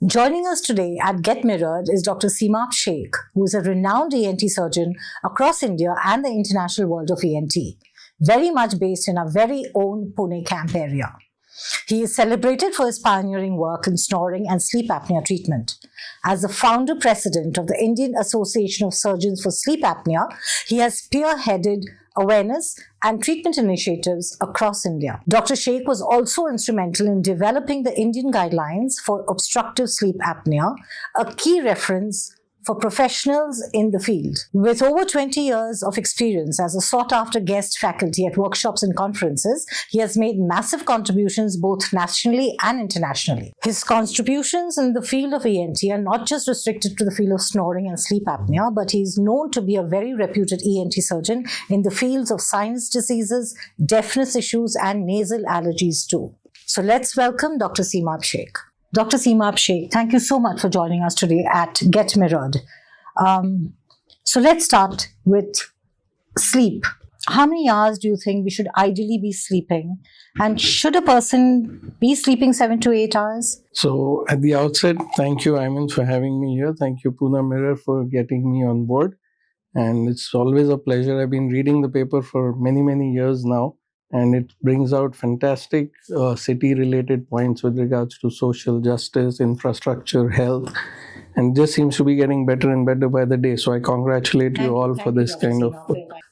Joining us today at GetMirrored is Dr. Seemab Shaikh, who is a renowned ENT surgeon across India and the international world of ENT, very much based in our very own Pune camp area. He is celebrated for his pioneering work in snoring and sleep apnea treatment. As the founder president of the Indian Association of Surgeons for Sleep Apnea, he has spearheaded awareness and treatment initiatives across India. Dr. Shaikh was also instrumental in developing the Indian guidelines for obstructive sleep apnea, a key reference for professionals in the field. With over 20 years of experience as a sought-after guest faculty at workshops and conferences, he has made massive contributions both nationally and internationally. His contributions in the field of ENT are not just restricted to the field of snoring and sleep apnea, but he is known to be a very reputed ENT surgeon in the fields of sinus diseases, deafness issues, and nasal allergies too. So let's welcome Dr. Seemab Shaikh. Dr. Seemab Shaikh, thank you so much for joining us today at GetMirrored. So let's start with sleep. How many hours do you think we should ideally be sleeping? And should a person be sleeping 7 to 8 hours? So at the outset, thank you, Ayman, for having me here. Thank you, Pune Mirror, for getting me on board. And it's always a pleasure. I've been reading the paper for many, many years now. And it brings out fantastic city-related points with regards to social justice, infrastructure, health, and just seems to be getting better and better by the day. So I congratulate you all for this kind of...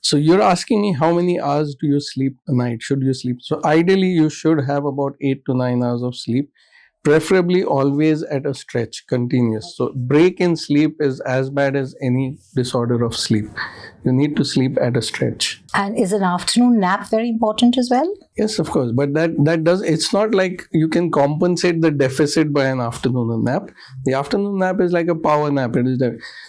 So you're asking me how many hours do you sleep a night? Should you sleep? So ideally, you should have about 8 to 9 hours of sleep, preferably always at a stretch, continuous. So break in sleep is as bad as any disorder of sleep. You need to sleep at a stretch. And is an afternoon nap very important as well? Yes, of course. But that does, it's not like you can compensate the deficit by an afternoon nap. The afternoon nap is like a power nap.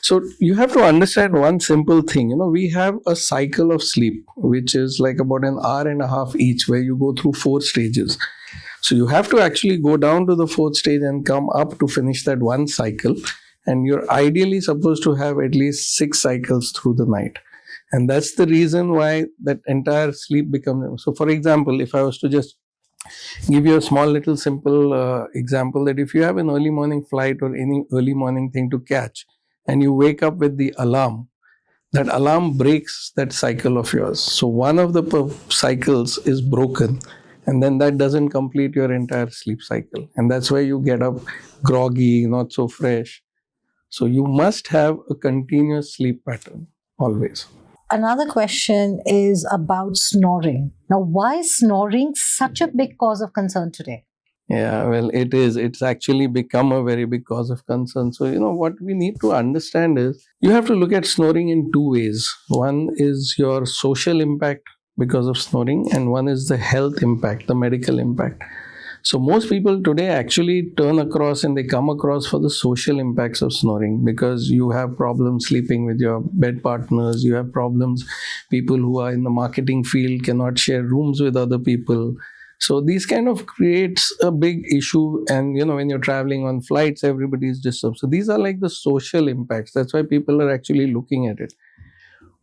So you have to understand one simple thing. We have a cycle of sleep, which is like about an hour and a half each, where you go through 4 stages. So you have to actually go down to the 4th stage and come up to finish that one cycle. And you're ideally supposed to have at least 6 cycles through the night. And that's the reason why that entire sleep becomes... So for example, if I was to just give you a small little simple example, that if you have an early morning flight or any early morning thing to catch, and you wake up with the alarm, that alarm breaks that cycle of yours. So one of the cycles is broken. And then that doesn't complete your entire sleep cycle. And that's why you get up groggy, not so fresh. So you must have a continuous sleep pattern, always. Another question is about snoring. Now, why is snoring such a big cause of concern today? Yeah, well, it is. It's actually become a very big cause of concern. So, what we need to understand is, you have to look at snoring in 2 ways. One is your social impact because of snoring, and one is the health impact, the medical impact. So most people today actually turn across and they come across for the social impacts of snoring, because you have problems sleeping with your bed partners, you have problems, people who are in the marketing field cannot share rooms with other people. So these kind of creates a big issue, and when you're traveling on flights, everybody is disturbed. So these are like the social impacts. That's why people are actually looking at it.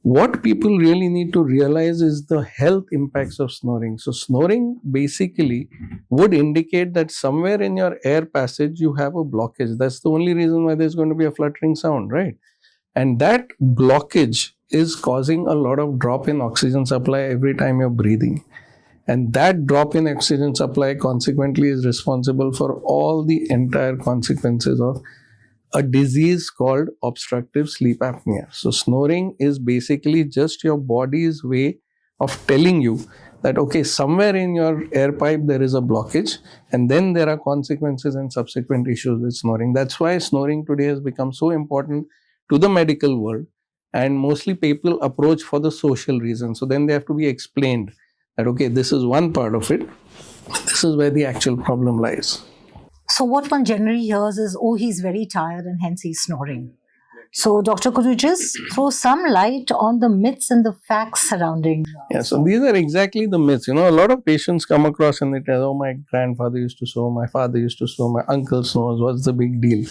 What people really need to realize is the health impacts of snoring. So snoring basically would indicate that somewhere in your air passage you have a blockage. That's the only reason why there's going to be a fluttering sound, right? And that blockage is causing a lot of drop in oxygen supply every time you're breathing. And that drop in oxygen supply consequently is responsible for all the entire consequences of a disease called obstructive sleep apnea. So snoring is basically just your body's way of telling you that, okay, somewhere in your air pipe there is a blockage, and then there are consequences and subsequent issues with snoring. That's why snoring today has become so important to the medical world, and mostly people approach for the social reason. So then they have to be explained that, okay, this is one part of it, this is where the actual problem lies. So what one generally hears is, oh, he's very tired and hence he's snoring. So doctor, could you just throw some light on the myths and the facts surrounding? Yeah, so these are exactly the myths. A lot of patients come across and they tell, oh, my grandfather used to snore, my father used to snore, my uncle snores, what's the big deal?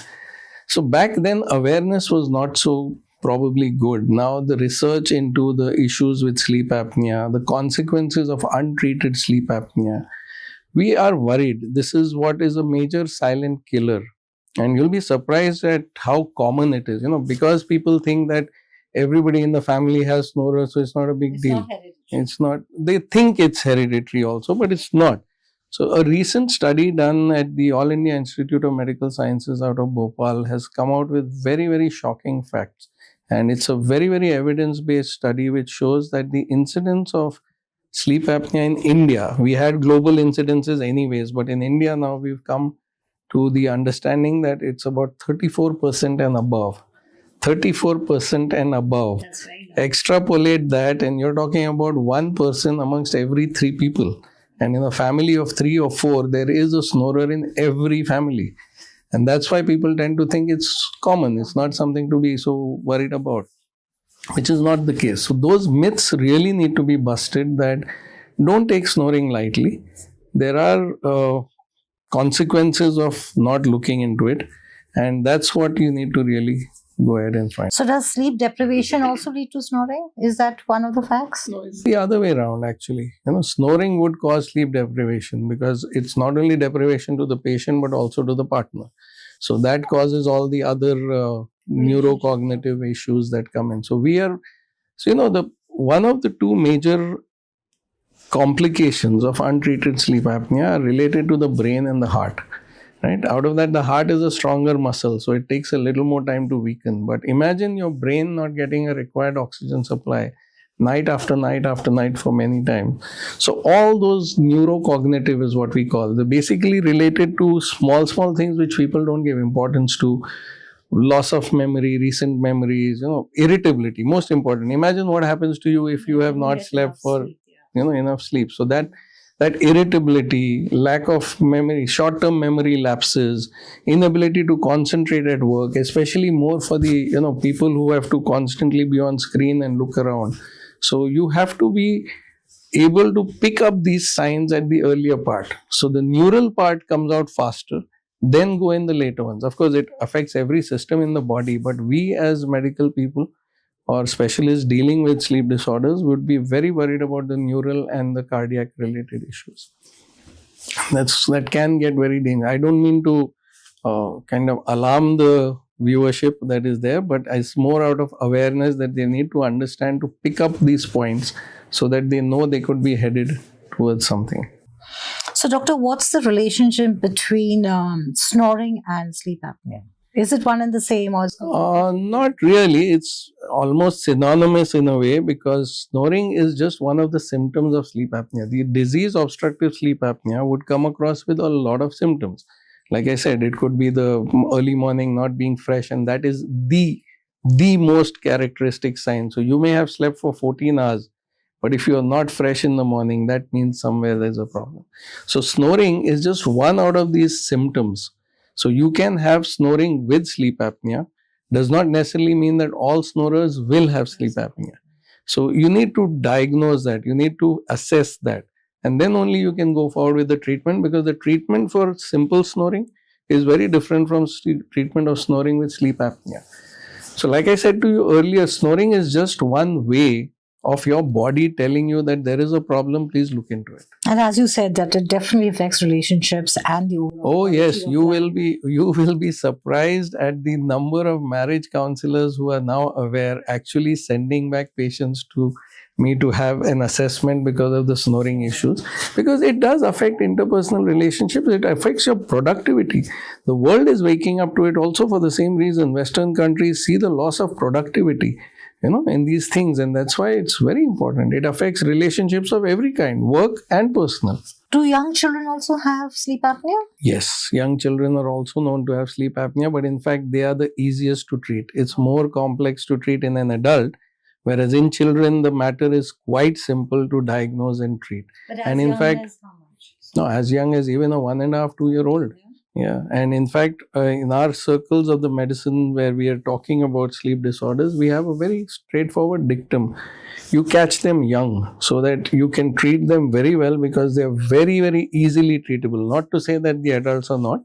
So back then, awareness was not so probably good. Now the research into the issues with sleep apnea, the consequences of untreated sleep apnea, we are worried. This is what is a major silent killer And you'll be surprised at how common it is, because people think that everybody in the family has snorers, so it's not a big deal. Not hereditary. It's not. They think it's hereditary also, but it's not. So a recent study done at the All India Institute of Medical Sciences out of Bhopal has come out with very, very shocking facts. And it's a very, very evidence-based study which shows that the incidence of sleep apnea in India, we had global incidences anyways, but in India now we've come to the understanding that it's about 34% and above. 34% and above. That's right. Extrapolate that, and you're talking about one person amongst every three people. And in a family of 3 or 4, there is a snorer in every family. And that's why people tend to think it's common. It's not something to be so worried about, which is not the case. So those myths really need to be busted, that don't take snoring lightly. There are consequences of not looking into it. And that's what you need to really go ahead and find. So does sleep deprivation also lead to snoring? Is that one of the facts? No, it's the other way around actually. Snoring would cause sleep deprivation because it's not only deprivation to the patient but also to the partner. So that causes all the other neurocognitive issues that come in. So one of the two major complications of untreated sleep apnea are related to the brain and the heart. Right? Out of that, the heart is a stronger muscle, so it takes a little more time to weaken. But imagine your brain not getting a required oxygen supply night after night after night for many times. So all those neurocognitive is what we call. They're basically related to small things which people don't give importance to. Loss of memory, recent memories, irritability, most important. Imagine what happens to you if you have not slept for enough sleep. So that irritability, lack of memory, short-term memory lapses, inability to concentrate at work, especially more for the people who have to constantly be on screen and look around. So you have to be able to pick up these signs at the earlier part. So the neural part comes out faster, then go in the later ones. Of course, it affects every system in the body, but we as medical people or specialists dealing with sleep disorders would be very worried about the neural and the cardiac related issues. That can get very dangerous. I don't mean to kind of alarm the viewership that is there, but it's more out of awareness that they need to understand to pick up these points so that they know they could be headed towards something. So, doctor, what's the relationship between snoring and sleep apnea? Is it one and the same or? Not really. It's almost synonymous in a way because snoring is just one of the symptoms of sleep apnea. The disease obstructive sleep apnea would come across with a lot of symptoms. Like I said, it could be the early morning not being fresh, and that is the most characteristic sign. So you may have slept for 14 hours, but if you are not fresh in the morning, that means somewhere there's a problem. So snoring is just one out of these symptoms. So you can have snoring with sleep apnea. Does not necessarily mean that all snorers will have sleep apnea. So you need to diagnose that. You need to assess that. And then only you can go forward with the treatment, because the treatment for simple snoring is very different from treatment of snoring with sleep apnea. So like I said to you earlier, snoring is just one way of your body telling you that there is a problem, please look into it. And as you said, that it definitely affects relationships and the overall. Oh yes, you will be surprised at the number of marriage counselors who are now aware, actually sending back patients to me to have an assessment because of the snoring issues, because it does affect interpersonal relationships. It affects your productivity. The world is waking up to it also for the same reason. Western countries see the loss of productivity in these things, and that's why it's very important. It affects relationships of every kind, work and personal. Do young children also have sleep apnea? Yes, young children are also known to have sleep apnea, but in fact they are the easiest to treat. It's more complex to treat in an adult, whereas in children the matter is quite simple to diagnose and treat. But as young as how much? No, as young as even a 1.5, 2-year-old. Yeah, and in fact, in our circles of the medicine where we are talking about sleep disorders, we have a very straightforward dictum. You catch them young so that you can treat them very well, because they are very, very easily treatable. Not to say that the adults are not,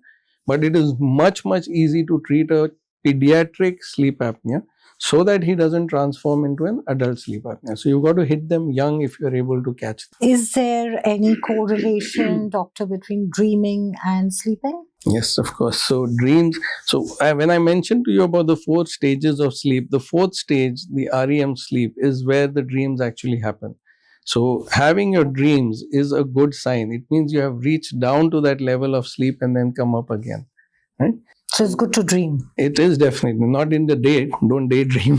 but it is much, much easy to treat a pediatric sleep apnea so that he doesn't transform into an adult sleep apnea. So you've got to hit them young if you're able to catch them. Is there any correlation, doctor, between dreaming and sleeping? Yes, of course. So dreams. So when I mentioned to you about the 4 stages of sleep, the fourth stage, the REM sleep, is where the dreams actually happen. So having your dreams is a good sign. It means you have reached down to that level of sleep and then come up again. Right? So it's good to dream. It is definitely not in the day. Don't daydream.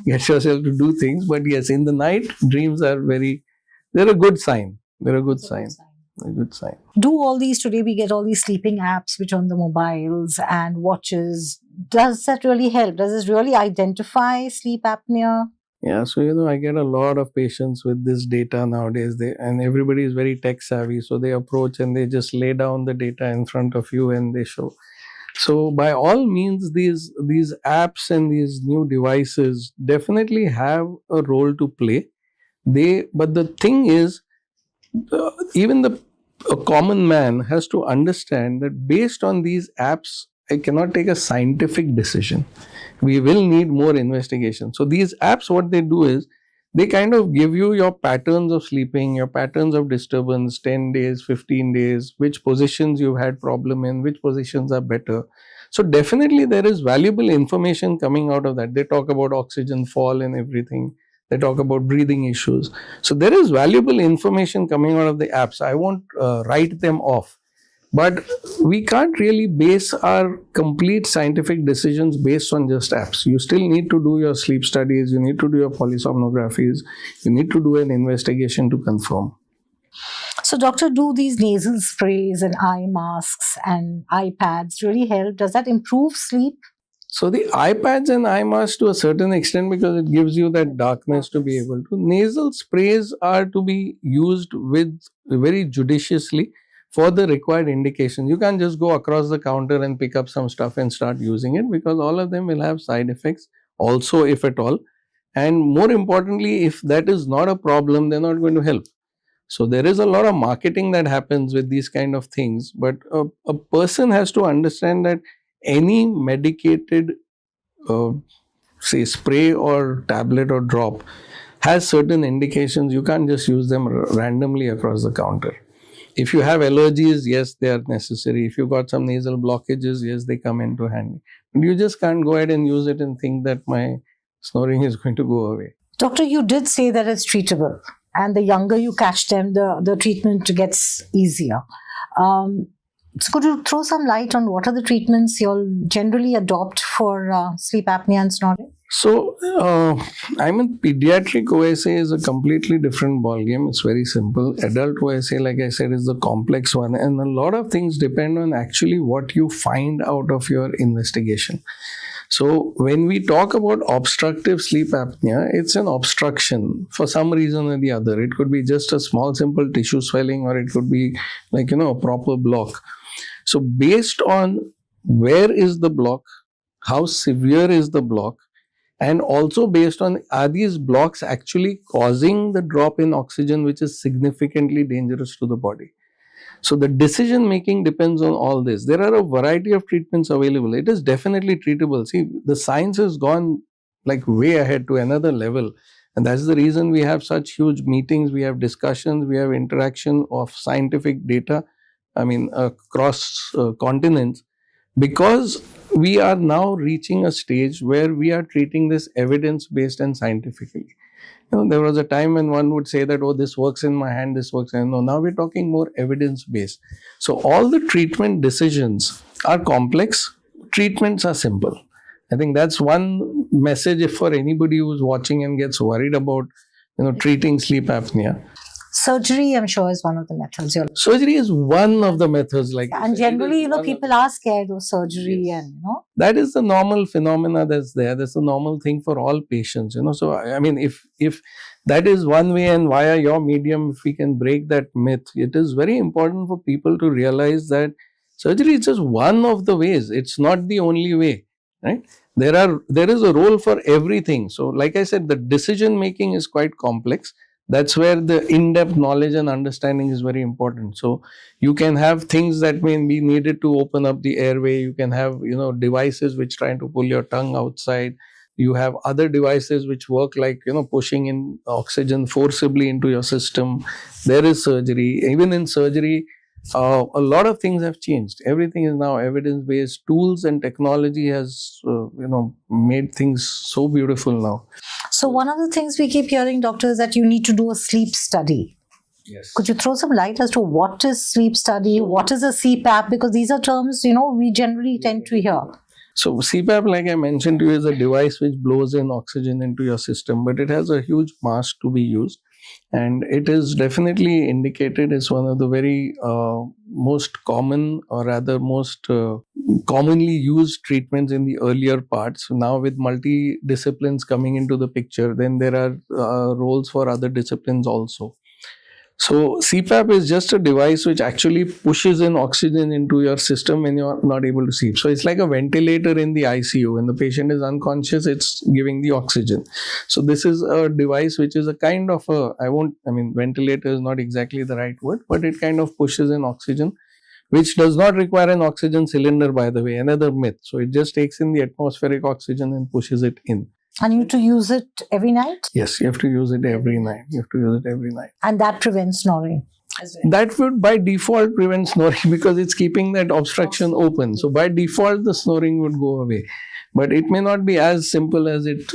Get yourself to do things. But yes, in the night, dreams are they're a good sign. They're a good sign. A good sign. Do all these today, we get all these sleeping apps which on the mobiles and watches. Does that really help? Does it really identify sleep apnea? Yeah, so I get a lot of patients with this data nowadays. And everybody is very tech savvy, so they approach and they just lay down the data in front of you and they show. So by all means, these apps and these new devices definitely have a role to play. But the thing is, even a common man has to understand that based on these apps, I cannot take a scientific decision. We will need more investigation. So these apps, what they do is they kind of give you your patterns of sleeping, your patterns of disturbance, 10 days, 15 days, which positions you've had problem in, which positions are better. So definitely there is valuable information coming out of that. They talk about oxygen fall and everything. They talk about breathing issues. So there is valuable information coming out of the apps. I won't write them off. But we can't really base our complete scientific decisions based on just apps. You still need to do your sleep studies, you need to do your polysomnographies, you need to do an investigation to confirm. So, doctor, do these nasal sprays and eye masks and iPads really help? Does that improve sleep? So the iPads and eye masks to a certain extent, because it gives you that darkness to be able to. Nasal sprays are to be used with very judiciously for the required indications. You can't just go across the counter and pick up some stuff and start using it, because all of them will have side effects also, if at all. And more importantly, if that is not a problem, they're not going to help. So there is a lot of marketing that happens with these kind of things, but a person has to understand that any medicated say spray or tablet or drop has certain indications. You can't just use them randomly across the counter. If you have allergies, yes, they are necessary. If you've got some nasal blockages, yes, they come into handy. But you just can't go ahead and use it and think that my snoring is going to go away. Doctor, you did say that it's treatable, and the younger you catch them, the treatment gets easier. So could you throw some light on what are the treatments you'll generally adopt for sleep apnea and snoring? So, pediatric OSA is a completely different ballgame. It's very simple. Adult OSA, like I said, is the complex one. And a lot of things depend on actually what you find out of your investigation. So, when we talk about obstructive sleep apnea, it's an obstruction for some reason or the other. It could be just a small, simple tissue swelling, or it could be a proper block. So, based on where is the block, how severe is the block, and also based on are these blocks actually causing the drop in oxygen, which is significantly dangerous to the body. So the decision making depends on all this. There are a variety of treatments available. It is definitely treatable. See, the science has gone way ahead to another level. And that's the reason we have such huge meetings, we have discussions, we have interaction of scientific data, across continents, because we are now reaching a stage where we are treating this evidence-based and scientifically. There was a time when one would say that, oh, this works in my hand, this works. No, now we're talking more evidence-based. So all the treatment decisions are complex, treatments are simple. I think that's one message for anybody who's watching and gets worried about, treating sleep apnea. Surgery, I'm sure, is one of the methods. Surgery is one of the methods. And generally, people are scared of surgery, yes. And that is the normal phenomena that's there. That's the normal thing for all patients. So if that is one way, and via your medium, if we can break that myth, it is very important for people to realize that surgery is just one of the ways. It's not the only way, right? There is a role for everything. So, like I said, the decision making is quite complex. That's where the in-depth knowledge and understanding is very important. So you can have things that may be needed to open up the airway. You can have, devices which try to pull your tongue outside. You have other devices which work pushing in oxygen forcibly into your system. There is surgery. Even in surgery, a lot of things have changed. Everything is now evidence-based. Tools and technology has, made things so beautiful now. So one of the things we keep hearing, doctor, is that you need to do a sleep study. Yes. Could you throw some light as to what is sleep study? What is a CPAP? Because these are terms, we generally tend to hear. So CPAP, like I mentioned to you, is a device which blows in oxygen into your system, but it has a huge mass to be used. And it is definitely indicated as one of the very most common, or rather most commonly used treatments in the earlier parts. Now with multi-disciplines coming into the picture, then there are roles for other disciplines also. So CPAP is just a device which actually pushes in oxygen into your system when you're not able to sleep. So it's like a ventilator in the ICU. When the patient is unconscious, it's giving the oxygen. So this is a device which is a kind of ventilator is not exactly the right word, but it kind of pushes in oxygen, which does not require an oxygen cylinder, by the way, another myth. So it just takes in the atmospheric oxygen and pushes it in. And you have to use it every night? Yes, you have to use it every night. And that prevents snoring as well. That would by default prevent snoring because it's keeping that obstruction open. So by default, the snoring would go away. But it may not be as simple as it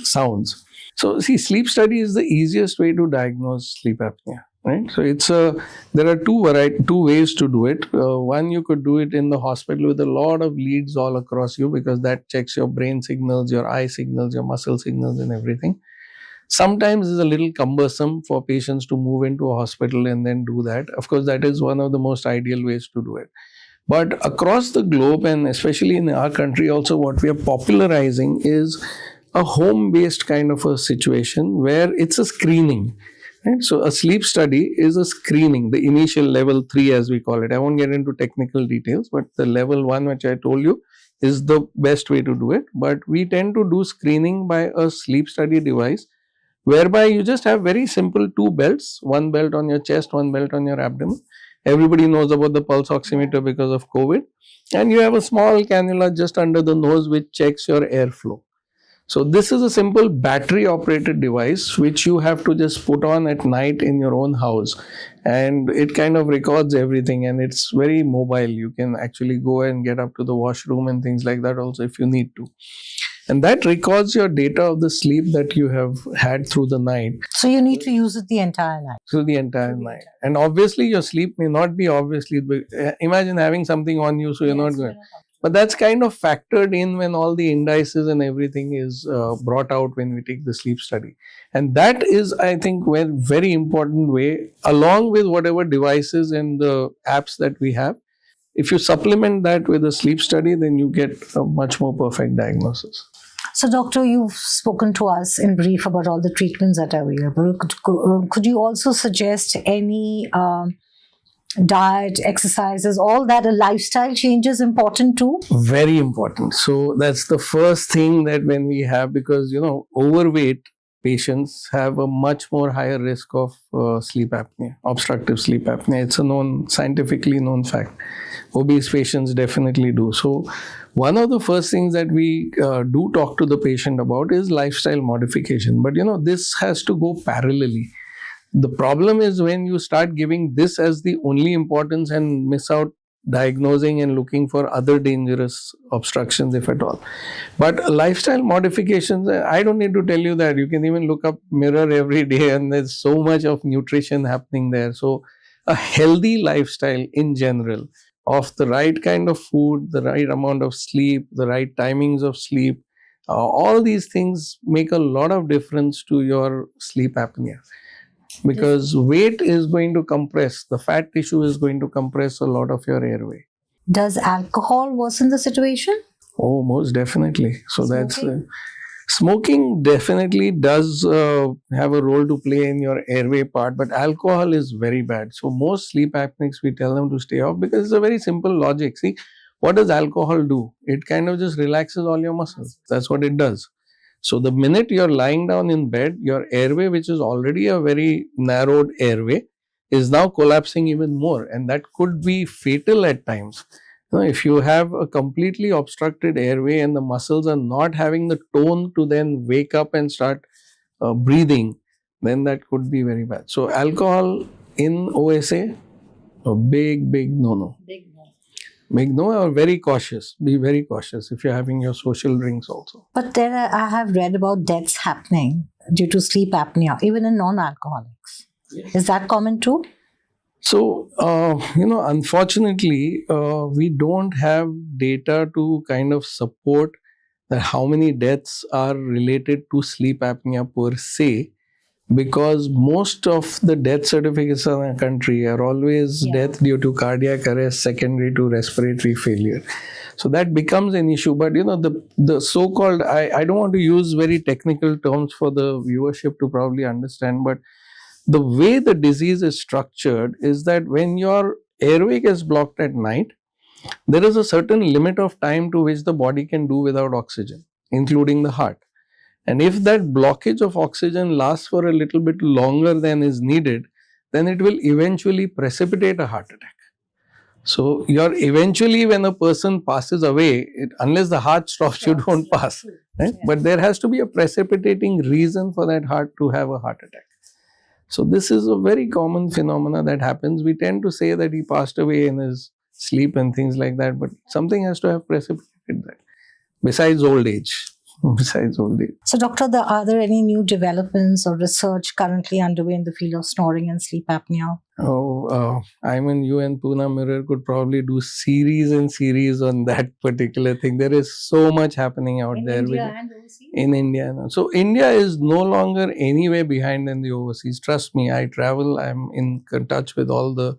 sounds. So see, sleep study is the easiest way to diagnose sleep apnea. Right? So there are two ways to do it. One, you could do it in the hospital with a lot of leads all across you, because that checks your brain signals, your eye signals, your muscle signals and everything. Sometimes it's a little cumbersome for patients to move into a hospital and then do that. Of course, that is one of the most ideal ways to do it. But across the globe, and especially in our country also, what we are popularizing is a home-based kind of a situation where it's a screening. Right? So a sleep study is a screening, the initial level 3 as we call it. I won't get into technical details, but the level 1 which I told you is the best way to do it. But we tend to do screening by a sleep study device, whereby you just have very simple 2 belts, one belt on your chest, one belt on your abdomen. Everybody knows about the pulse oximeter because of COVID. And you have a small cannula just under the nose which checks your airflow. So this is a simple battery operated device which you have to just put on at night in your own house, and it kind of records everything, and it's very mobile. You can actually go and get up to the washroom and things like that also if you need to. And that records your data of the sleep that you have had through the night. So you need to use it the entire night. Through the entire night. And obviously your sleep may not be imagine having something on you so you're not going. But that's kind of factored in when all the indices and everything is brought out when we take the sleep study. And that is, I think, a very important way, along with whatever devices and the apps that we have. If you supplement that with a sleep study, then you get a much more perfect diagnosis. So, doctor, you've spoken to us in brief about all the treatments that are available. Could you also suggest any diet, exercises, all that, a lifestyle change is important too? Very important. So that's the first thing that when we have, because overweight patients have a much more higher risk of sleep apnea, obstructive sleep apnea. It's a scientifically known fact. Obese patients definitely do. So one of the first things that we do talk to the patient about is lifestyle modification. But this has to go parallelly. The problem is when you start giving this as the only importance and miss out diagnosing and looking for other dangerous obstructions, if at all. But lifestyle modifications, I don't need to tell you that. You can even look up Mirror every day and there's so much of nutrition happening there. So a healthy lifestyle in general, of the right kind of food, the right amount of sleep, the right timings of sleep, all these things make a lot of difference to your sleep apnea. Because weight is going to compress, the fat tissue is going to compress a lot of your airway. Does alcohol worsen the situation? Oh, most definitely. So smoking definitely does have a role to play in your airway part, but alcohol is very bad. So most sleep apneics, we tell them to stay off because it's a very simple logic. See, what does alcohol do? It kind of just relaxes all your muscles. That's what it does. So the minute you're lying down in bed, your airway, which is already a very narrowed airway, is now collapsing even more. And that could be fatal at times. If you have a completely obstructed airway and the muscles are not having the tone to then wake up and start breathing, then that could be very bad. So alcohol in OSA, A big no. Big no, or very cautious. Be very cautious if you're having your social drinks also. But there I have read about deaths happening due to sleep apnea, even in non-alcoholics. Yes. Is that common too? So, unfortunately, we don't have data to kind of support that how many deaths are related to sleep apnea per se, because most of the death certificates in our country are always death due to cardiac arrest secondary to respiratory failure. So that becomes an issue. But the so-called, I don't want to use very technical terms for the viewership to probably understand, but the way the disease is structured is that when your airway gets blocked at night, there is a certain limit of time to which the body can do without oxygen, including the heart. And if that blockage of oxygen lasts for a little bit longer than is needed, then it will eventually precipitate a heart attack. So eventually when a person passes away, unless the heart stops, you don't pass. Right? Yeah. But there has to be a precipitating reason for that heart to have a heart attack. So this is a very common phenomena that happens. We tend to say that he passed away in his sleep and things like that, but something has to have precipitated that. Besides old age. So, doctor, are there any new developments or research currently underway in the field of snoring and sleep apnea? I mean, you and Pune Mirror could probably do series and series on that particular thing. There is so much happening out there. In India. So, India is no longer anywhere behind in the overseas. Trust me, I travel, I'm in touch with all the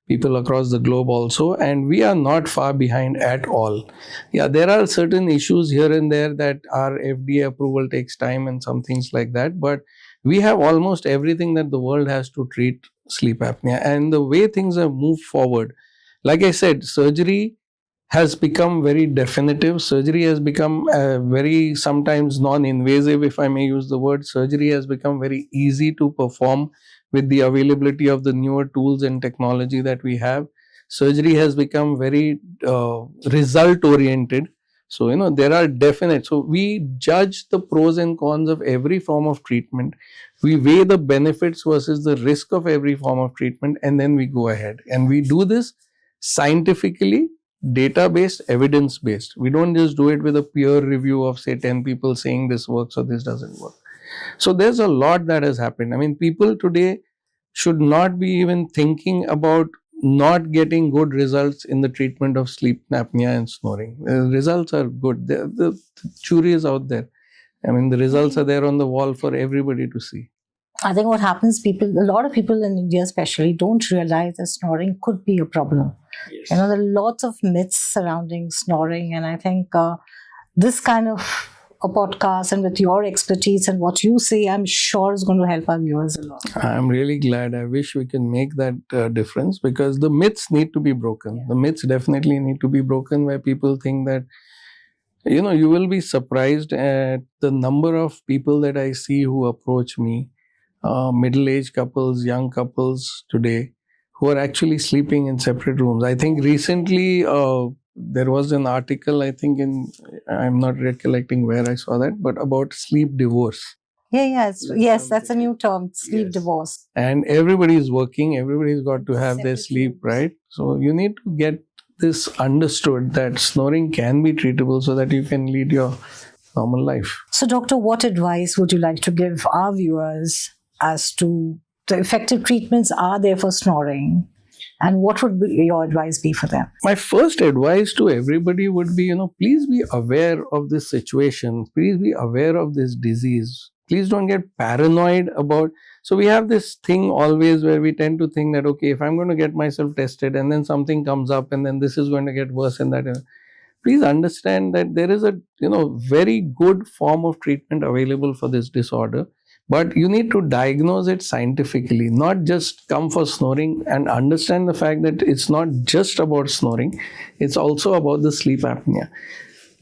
people across the globe also, and we are not far behind at all. Yeah, there are certain issues here and there that our FDA approval takes time and some things like that, but we have almost everything that the world has to treat sleep apnea. And the way things have moved forward, like I said, surgery has become very definitive. Surgery has become very sometimes non-invasive, if I may use the word. Surgery has become very easy to perform with the availability of the newer tools and technology that we have. Surgery has become very result oriented. So, there are definite. So we judge the pros and cons of every form of treatment. We weigh the benefits versus the risk of every form of treatment, and then we go ahead. And we do this scientifically, data-based, evidence-based. We don't just do it with a peer review of, say, 10 people saying this works or this doesn't work. So there's a lot that has happened. I mean, people today should not be even thinking about not getting good results in the treatment of sleep apnea and snoring. The results are good. The jury is out there. I mean, the results are there on the wall for everybody to see. I think what happens, a lot of people in India especially don't realize that snoring could be a problem. Yes. There are lots of myths surrounding snoring, and I think this kind of a podcast and with your expertise and what you say, I'm sure is going to help our viewers a lot. I'm really glad. I wish we can make that difference, because the myths need to be broken. Yeah. The myths definitely need to be broken, where people think that, you will be surprised at the number of people that I see who approach me, middle-aged couples, young couples today, who are actually sleeping in separate rooms. I think recently there was an article, I think I'm not recollecting where I saw that, but about sleep divorce. Yes, that's a new term, sleep divorce. And everybody's working, everybody's got to have their sleep, right? So you need to get this understood that snoring can be treatable so that you can lead your normal life. So, doctor, what advice would you like to give our viewers as to the effective treatments are there for snoring? And what would your advice be for them? My first advice to everybody would be, please be aware of this situation. Please be aware of this disease. Please don't get paranoid about. So we have this thing always where we tend to think that, okay, if I'm going to get myself tested and then something comes up and then this is going to get worse and that. Please understand that there is a, very good form of treatment available for this disorder. But you need to diagnose it scientifically, not just come for snoring, and understand the fact that it's not just about snoring, it's also about the sleep apnea.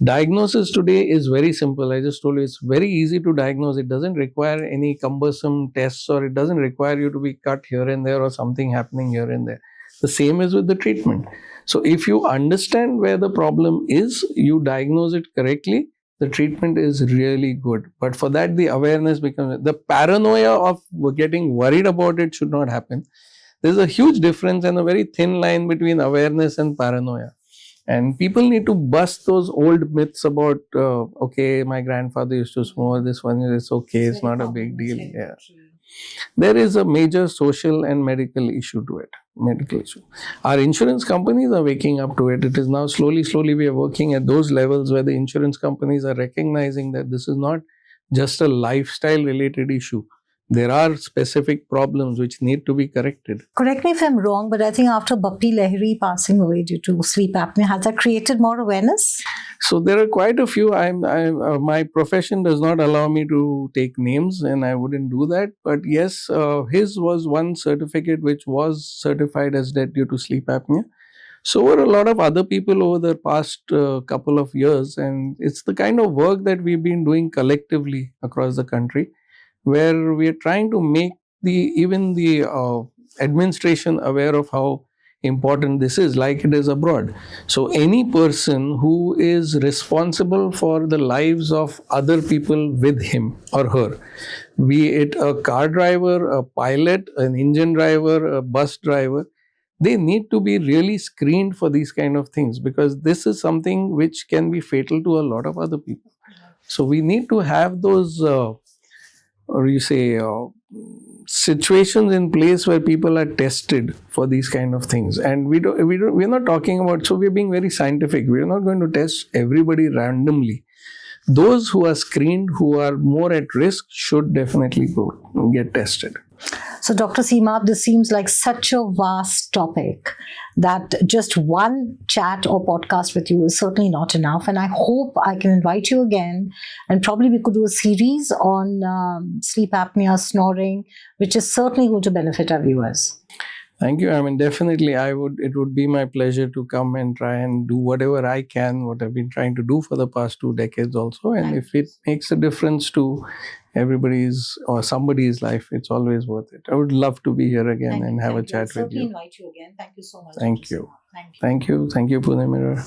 Diagnosis today is very simple. I just told you it's very easy to diagnose. It doesn't require any cumbersome tests, or it doesn't require you to be cut here and there or something happening here and there. The same is with the treatment. So if you understand where the problem is, you diagnose it correctly, the treatment is really good. But for that, the awareness becomes, the paranoia of getting worried about it should not happen. there's a huge difference and a very thin line between awareness and paranoia. And people need to bust those old myths about, okay, my grandfather used to smoke, this one is okay, it's not a big deal. Yeah. There is a major social and medical issue to it. Medical issue. Our insurance companies are waking up to it. It is now slowly we are working at those levels where the insurance companies are recognizing that this is not just a lifestyle related issue. There are specific problems which need to be corrected. Correct me if I'm wrong, but I think after Bappi Lahiri passing away due to sleep apnea, has that created more awareness? So there are quite a few. My profession does not allow me to take names, and I wouldn't do that. But yes, his was one certificate which was certified as dead due to sleep apnea. So were a lot of other people over the past couple of years, and it's the kind of work that we've been doing collectively across the country, where we are trying to make even the administration aware of how important this is, like it is abroad. So any person who is responsible for the lives of other people with him or her, be it a car driver, a pilot, an engine driver, a bus driver, they need to be really screened for these kind of things, because this is something which can be fatal to a lot of other people. So we need to have those situations in place where people are tested for these kind of things. And we're not talking about, so we're being very scientific. We're not going to test everybody randomly. Those who are screened, who are more at risk, should definitely go and get tested. So, Dr. Seemab, this seems like such a vast topic that just one chat or podcast with you is certainly not enough. And I hope I can invite you again, and probably we could do a series on sleep apnea, snoring, which is certainly going to benefit our viewers. Thank you. I mean, definitely, it would be my pleasure to come and try and do whatever I can, what I've been trying to do for the past 2 decades also. And if it makes a difference to everybody's or somebody's life, it's always worth it. I would love to be here again and have a chat with you. I'll certainly invite you again. Thank you so much. Thank you. Thank you. Thank you. Thank you, Pune Mirror.